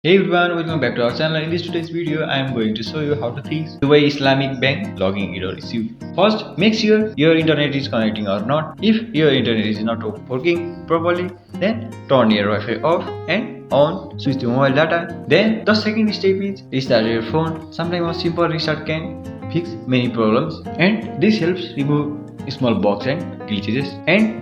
Hey everyone, welcome back to our channel. In this today's video, I am going to show you how to fix Dubai Islamic Bank login error issue. First, make sure your internet is connecting or not. If your internet is not working properly, then turn your Wi-Fi off and on switch to mobile data. Then the second step is restart your phone. Sometimes a simple restart can fix many problems, and this helps remove small bugs and glitches. And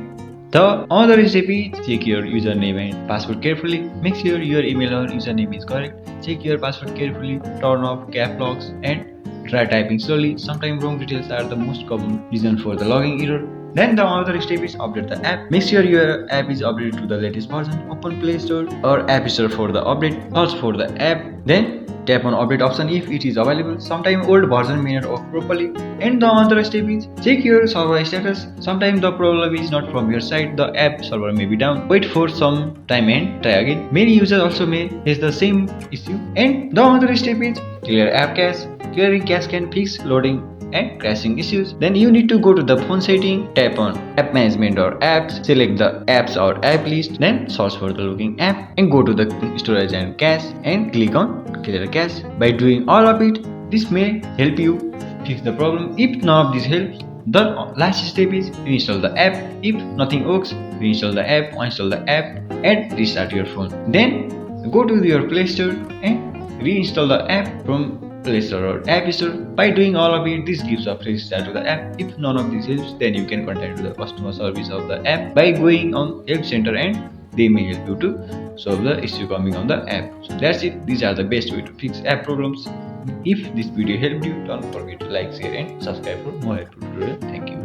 the other step is check your username and password carefully. Make sure your email or username is correct. Check your password carefully. Turn off cap locks and try typing slowly. Sometimes wrong details are the most common reason for the login error. Then the other step is update the app. Make sure your app is updated to the latest version. Open Play Store or App Store for the update. Search for the app. Then tap on update option if it is available. Sometimes old version may not work properly. And the other step is check your server status. Sometimes the problem is not from your side. The app server may be down. Wait for some time and try again. Many users also may face the same issue. And the other step is clear app cache. Clearing cache can fix loading and crashing issues. Then you need to go to the phone setting, tap on app management or apps, select the apps or app list, then search for the looking app and go to the storage and cache and click on clear cache. By doing all of it, this may help you fix the problem. If none of this helps, the last step is reinstall the app. If nothing works, reinstall the app, uninstall the app and restart your phone. Then go to your Play Store and reinstall the app from Play Store or App Store. By doing all of it, this gives a fresh start to the app. If none of this helps, then you can contact the customer service of the app by going on Help Center and they may help you to solve the issue coming on the app. So that's it. These are the best way to fix app problems. If this video helped you, don't forget to like, share and subscribe for more helpful tutorials. Thank you.